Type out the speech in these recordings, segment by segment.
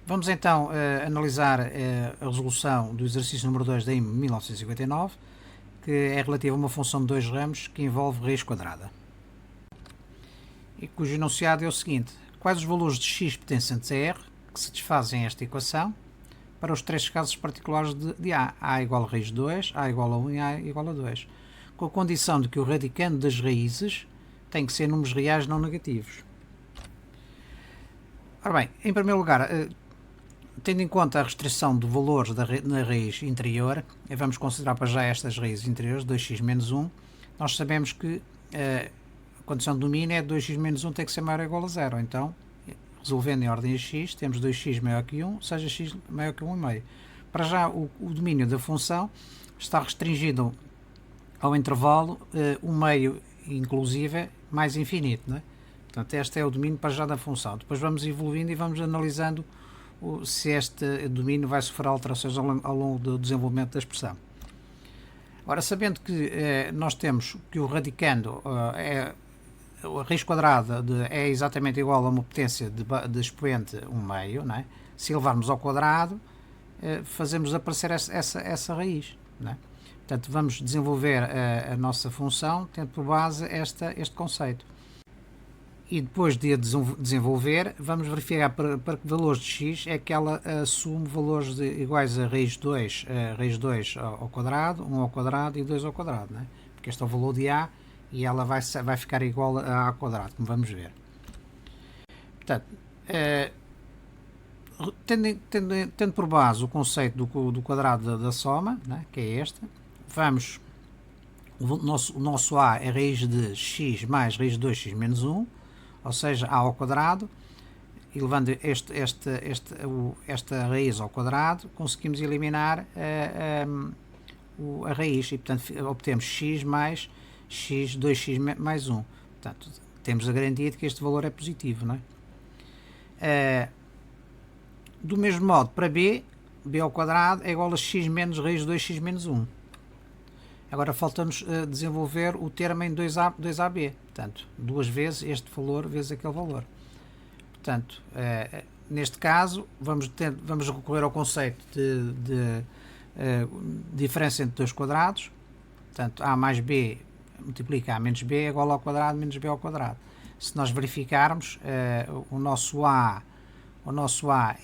Vamos então analisar a resolução do exercício número 2 da IME 1959, que é relativa a uma função de dois ramos que envolve raiz quadrada. E cujo enunciado é o seguinte: quais os valores de x pertencentes a R que satisfazem esta equação para os três casos particulares de A? A igual a raiz de 2, A igual a 1 e A igual a 2, com a condição de que o radicando das raízes tem que ser números reais não negativos. Ora bem, em primeiro lugar, tendo em conta a restrição de valores na raiz interior, vamos considerar para já estas raízes interiores, 2x menos 1. Nós sabemos que a condição de domínio é 2x menos 1 tem que ser maior ou igual a 0. Então, resolvendo em ordem a x, temos 2x maior que 1, ou seja, x maior que 1,5. Para já, o domínio da função está restringido ao intervalo 1,5 inclusive mais infinito, não é? Portanto, este é o domínio para já da função. Depois vamos evoluindo e vamos analisando se este domínio vai sofrer alterações ao longo do desenvolvimento da expressão. Ora, sabendo que nós temos que o radicando a raiz quadrada é exatamente igual a uma potência de expoente 1,5, não é? Se elevarmos ao quadrado, fazemos aparecer essa raiz, não é? Portanto, vamos desenvolver a nossa função tendo por base este conceito. E depois de a desenvolver, vamos verificar para que valores de x é que ela assume valores iguais a raiz 2 ao quadrado, 1 ao quadrado e 2 ao quadrado, não é? Porque este é o valor de A e ela vai ficar igual a A ao quadrado, como vamos ver. Portanto, tendo por base o conceito do quadrado da soma, né, que é este, o nosso A é raiz de x mais raiz de 2x menos 1, ou seja, A ao quadrado, e levando esta raiz ao quadrado, conseguimos eliminar a raiz e, portanto, obtemos x mais x, 2x mais 1. Portanto, temos a garantia de que este valor é positivo, não é? Do mesmo modo, para B ao quadrado é igual a x menos raiz de 2x menos 1. Agora falta-nos desenvolver o termo em 2AB, portanto, duas vezes este valor vezes aquele valor. Portanto, neste caso, vamos recorrer ao conceito de diferença entre dois quadrados. Portanto, A mais B multiplica A menos B é igual ao quadrado menos B ao quadrado. Se nós verificarmos, o nosso A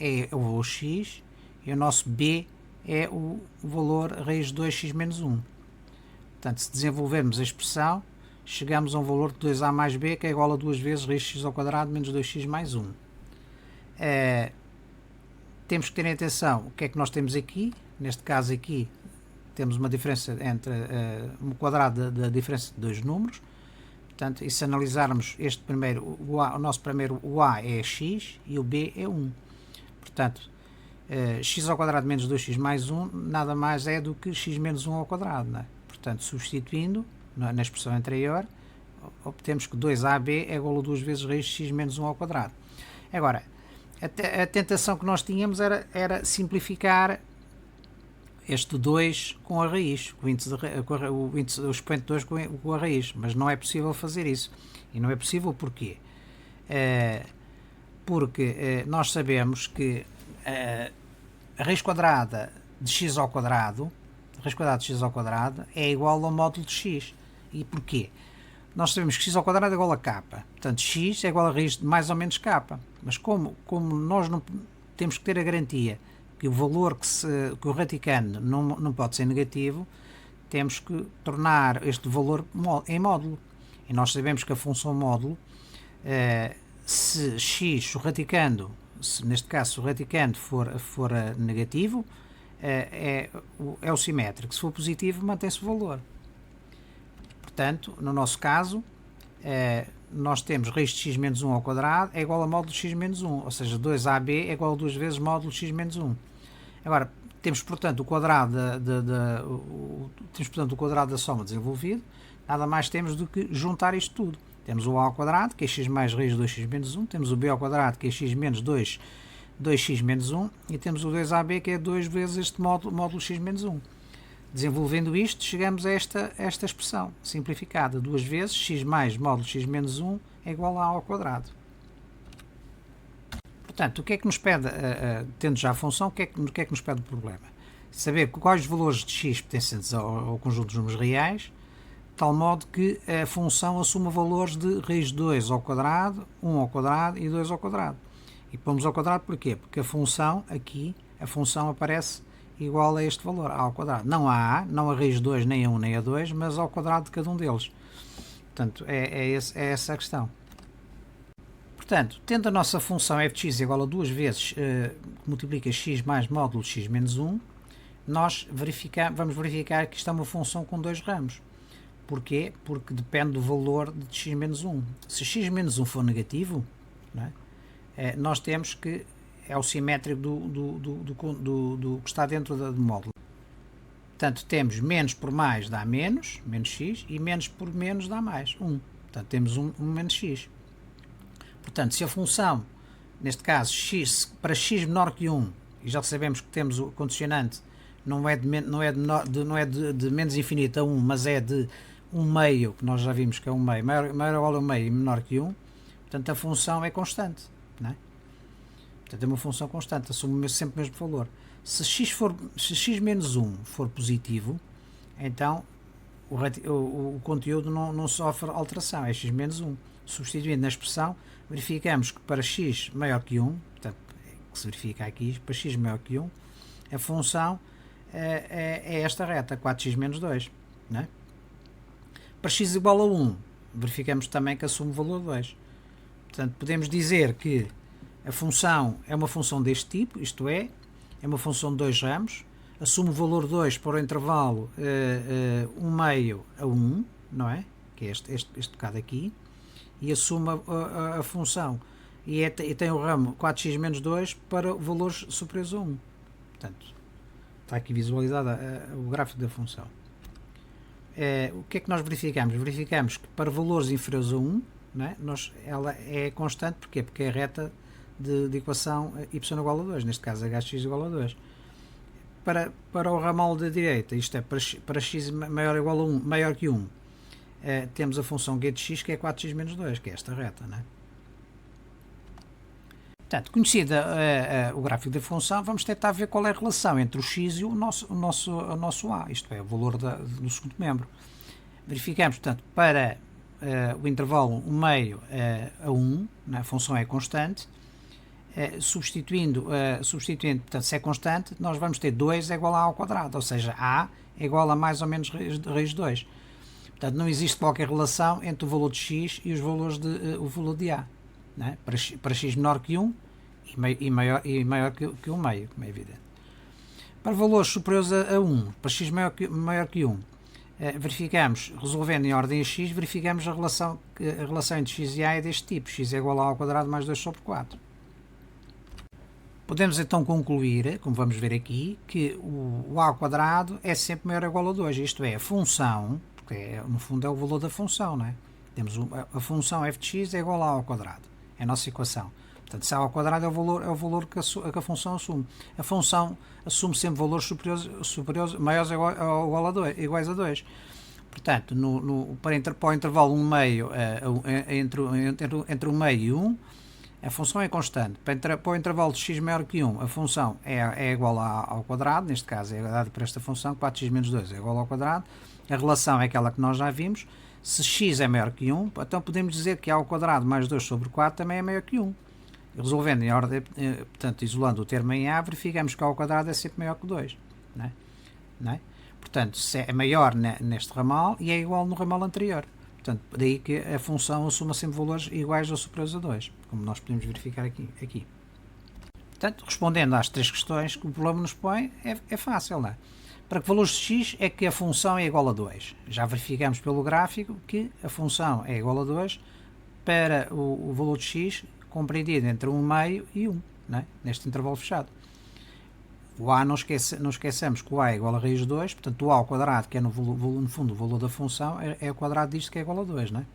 é o valor x e o nosso B é o valor raiz de 2x menos 1. Portanto, se desenvolvermos a expressão, chegamos a um valor de 2a mais b, que é igual a 2 vezes raiz de x ao quadrado menos 2x mais 1. Temos que ter em atenção o que é que nós temos aqui. Neste caso aqui, temos uma diferença entre um quadrado da diferença de dois números. Portanto, e se analisarmos este primeiro, o nosso primeiro, o a é x e o b é 1. Portanto, x ao quadrado menos 2x mais 1 nada mais é do que x menos 1 ao quadrado, não é? Portanto, substituindo na expressão anterior, obtemos que 2ab é igual a 2 vezes raiz de x menos 1 ao quadrado. Agora, a tentação que nós tínhamos era simplificar este 2 com a raiz, o expoente 2 com a raiz, mas não é possível fazer isso. E não é possível porquê? Porque nós sabemos que a raiz quadrada de x ao quadrado, é igual ao módulo de x. E porquê? Nós sabemos que x ao quadrado é igual a k. Portanto, x é igual a raiz de mais ou menos k. Mas como nós não temos que ter a garantia que o valor que o radicando não pode ser negativo, temos que tornar este valor em módulo. E nós sabemos que a função módulo, se x, neste caso, se o radicando for negativo, é o simétrico. Se for positivo, mantém-se o valor. Portanto, no nosso caso, nós temos raiz de x menos 1 ao quadrado é igual a módulo de x menos 1, ou seja, 2ab é igual a 2 vezes módulo de x menos 1. Agora, temos, portanto, o quadrado da soma desenvolvido, nada mais temos do que juntar isto tudo. Temos o a ao quadrado, que é x mais raiz de 2x menos 1, temos o b ao quadrado, que é x menos 2x menos 1, e temos o 2ab, que é 2 vezes este módulo x menos 1. Desenvolvendo isto, chegamos a esta expressão simplificada. 2 vezes x mais módulo x menos 1 é igual a ao quadrado. Portanto, o que é que nos pede, tendo já a função, o que é que nos pede o problema? Saber quais valores de x pertencentes ao conjunto dos números reais, de tal modo que a função assuma valores de raiz de 2 ao quadrado, 1 ao quadrado e 2 ao quadrado. E pomos ao quadrado porquê? Porque a função aqui, a função aparece igual a este valor, a ao quadrado. Não a a, não a raiz de 2, nem a 1 nem a 2, mas ao quadrado de cada um deles. Portanto, é essa a questão. Portanto, tendo a nossa função f de x igual a 2 vezes que multiplica x mais módulo de x menos 1, nós vamos verificar que isto é uma função com dois ramos. Porquê? Porque depende do valor de x menos 1. Se x menos 1 for negativo, não é? Nós temos que é o simétrico do que está dentro do módulo. Portanto, temos menos por mais dá menos x, e menos por menos dá mais, 1. Portanto, temos 1 menos x. Portanto, se a função, neste caso, para x menor que 1, e já sabemos que temos o condicionante, não é de menos infinito a 1, mas é de 1 meio, que nós já vimos que é 1 meio, maior ou igual a 1 meio e menor que 1, portanto a função é constante, não é? Portanto é uma função constante, assume sempre o mesmo valor. Se x menos 1 for positivo, então o conteúdo não sofre alteração, é x menos 1. Substituindo na expressão, verificamos que para x maior que 1, portanto, que se verifica aqui, para x maior que 1, a função é esta reta, 4x menos 2. Não é? Para x igual a 1, verificamos também que assume o valor 2. Portanto, podemos dizer que a função é uma função deste tipo, isto é uma função de dois ramos, assume o valor 2 para o intervalo 1 meio a 1, não é? Que é este bocado aqui, e assume a função e tem o ramo 4x menos 2 para valores superiores a 1. Portanto, está aqui visualizado o gráfico da função. O que é que nós verificamos? Verificamos que para valores inferiores a 1, não é? Ela é constante, porquê? Porque é a reta de equação y igual a 2, neste caso hx igual a 2. Para o ramal da direita, isto é, para x maior ou igual a 1, maior que 1, temos a função g de x, que é 4x menos 2, que é esta reta, não é? Portanto, conhecida o gráfico da função, vamos tentar ver qual é a relação entre o x e o nosso a, isto é, o valor do segundo membro. Verificamos, portanto, para o intervalo 1 meio a 1, né, a função é constante, substituindo, portanto, se é constante, nós vamos ter 2 é igual a ao quadrado, ou seja, a é igual a mais ou menos raiz de 2. Portanto, não existe qualquer relação entre o valor de x e o valor de a. Né? Para x menor que 1 e maior que 1 meio, como é evidente. Para valores superiores a 1, para x maior que 1, verificamos, resolvendo em ordem a x, verificamos a relação entre x e a é deste tipo, x é igual a ao quadrado mais 2 sobre 4. Podemos então concluir, como vamos ver aqui, que o a ao quadrado é sempre maior ou igual a 2, isto é, a função, porque no fundo é o valor da função, não é? Temos a função f de x é igual a ao quadrado, é a nossa equação. Portanto, se a ao quadrado é o valor que a função assume. A função assume sempre valores superiores maiores ou iguais a 2. Portanto, para o intervalo 1 meio, entre 1 meio e 1, a função é constante. Para o intervalo de x maior que 1, a função é igual ao quadrado, neste caso é dada por esta função, 4x menos 2 é igual ao quadrado. A relação é aquela que nós já vimos. Se x é maior que 1, então podemos dizer que a ao quadrado mais 2 sobre 4 também é maior que 1. Resolvendo em ordem, portanto, isolando o termo em a, verificamos que a ao quadrado é sempre maior que 2. Não é? Portanto, se é maior neste ramal e é igual no ramal anterior. Portanto, daí que a função assuma sempre valores iguais ou superiores a 2, como nós podemos verificar aqui. Portanto, respondendo às três questões que o problema nos põe, é fácil, não é? Para que valores de x é que a função é igual a 2? Já verificamos pelo gráfico que a função é igual a 2 para o valor de x compreendido entre 1 meio e 1, não é? Neste intervalo fechado. O a não esqueçamos que o a é igual a raiz de 2, portanto o a ao quadrado, que é no fundo o valor da função, é o quadrado disto que é igual a 2, não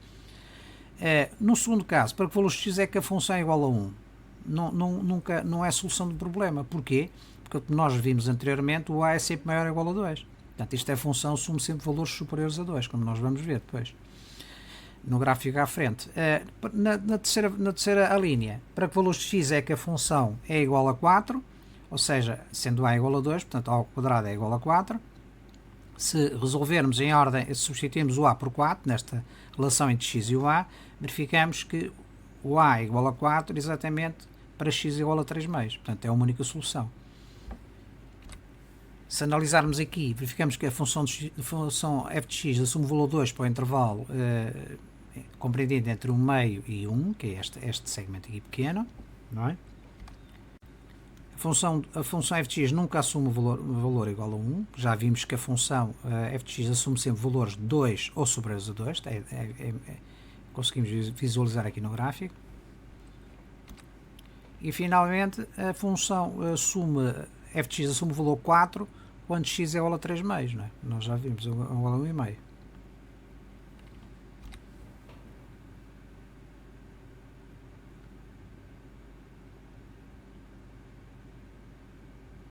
é? No segundo caso, para que valor de x é que a função é igual a 1? Não é solução do problema. Porquê? Porque como nós vimos anteriormente, o a é sempre maior ou igual a 2. Portanto, isto é a função, assume sempre valores superiores a 2, como nós vamos ver depois. no gráfico à frente. Na terceira linha, para que valor de x é que a função é igual a 4, ou seja, sendo a igual a 2, portanto a ao quadrado é igual a 4. Se resolvermos em ordem, se substituirmos o a por 4, nesta relação entre x e o a, verificamos que o a é igual a 4 exatamente para x igual a 3 meios. Portanto, é uma única solução. Se analisarmos aqui, verificamos que a função f de x assume o valor 2 para o intervalo compreendido entre 1 meio e 1, que é este segmento aqui pequeno, não é? A função f de x nunca assume um valor igual a 1. Já vimos que a função f de x assume sempre valores de 2 ou superiores a 2. Conseguimos visualizar aqui no gráfico. E finalmente a função f de x assume o valor 4 quando x é igual a 3 meios. Não é? Nós já vimos igual a 1,5.